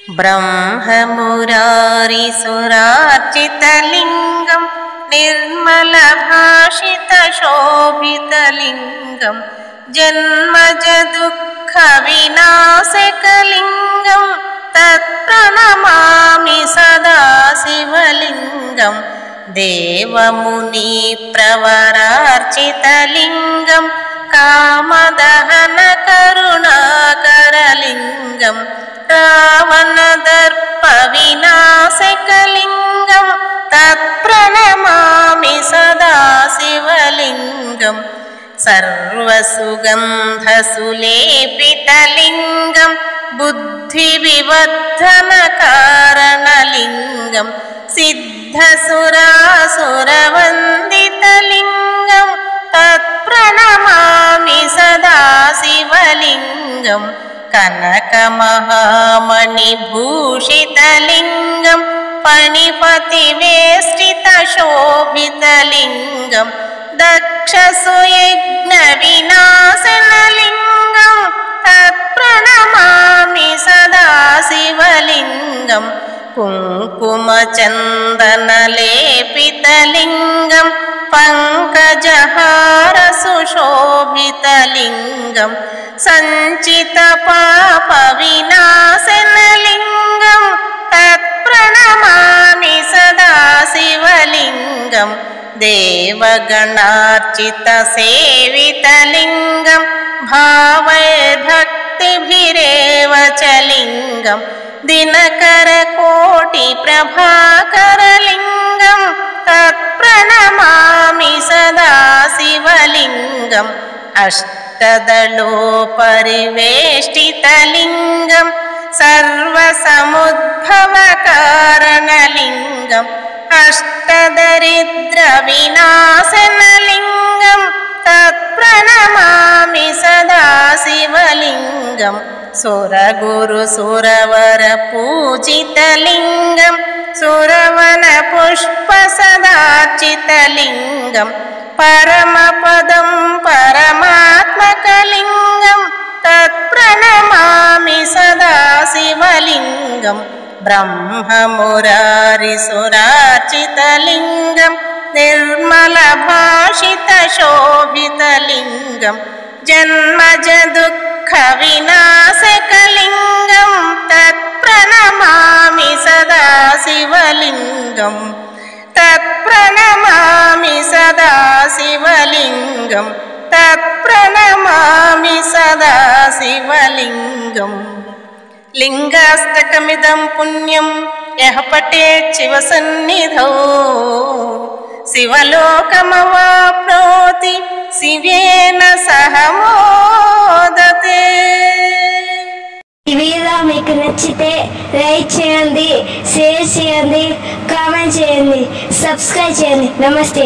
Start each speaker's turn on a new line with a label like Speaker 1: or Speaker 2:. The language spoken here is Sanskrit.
Speaker 1: ब्रह्ममुरारिसुरार्चितलिङ्गं निर्मलभाषितशोभितलिङ्गं जन्मजदुःखविनाशकलिङ्गं तत्प्रणमामि सदा शिवलिङ्गं देवमुनिप्रवरार्चितलिङ्गं कामदहनकरुणाकरलिङ्गं रावणदर्पविनाशकलिङ्गं तत्प्रणमामि सदा शिवलिङ्गं सर्वसुगन्धसुलेपितलिङ्गं बुद्धिविवर्धनकारणलिङ्गं सिद्धसुरासुरवन्दितलिङ्गं तत्प्रणमामि सदा शिवलिङ्गं कनकमहामणिभूषितलिङ्गं फणिपतिवेष्टितशोभितलिङ्गं दक्षसुयज्ञविनाशनलिङ्गं तत्प्रणमामि सदा शिवलिङ्गं कुङ्कुमचन्दनलेपितलिङ्गं पङ्कजहारसुशोभितलिङ्गं सञ्चितपापविनाशनलिङ्गं तत्प्रणमामि सदा शिवलिङ्गं देवगणार्चितसेवितलिङ्गं भावैर्भक्तिभिरेव च लिङ्गं दिनकरकोटिप्रभाकरलिङ्गं तत्प्रणमामि सदा शिवलिङ्गम् अष्टदलोपरिवेष्टितलिङ्गं सर्वसमुद्भवकारणलिङ्गम् अष्टदरिद्रविनाशनलिङ्गं तत्प्रणमामि सदा शिवलिङ्गं सुरगुरुसुरवरपूजितलिङ्गं सुरवनपुष्पसदार्चितलिङ्गं परमपदं परमात्मकलिङ्गं तत्प्रणमामि सदा शिवलिङ्गं ब्रह्ममुरारिसुरार्चितलिङ्गं निर्मलभाषितशोभितलिङ्गं जन्मजदुःखविनाशकलिङ्गं तत्प्रणमामि सदा शिवलिङ्गं तत्प्रणमामि सदा शिवलिङ्गं तत्प्रणमामि सदा शिवलिङ्गम् लिङ्गाष्टकमिदं पुण्यं यः पठेत् शिवसन्निधौ शिवलोकमवाप्नोति शिवेन सह मोदते।
Speaker 2: ఈ వీడియో మీకు నచ్చితే లైక్ చేయండి, షేర్ చేయండి, కామెంట్ చేయండి, సబ్స్క్రైబ్ చేయండి. నమస్తే.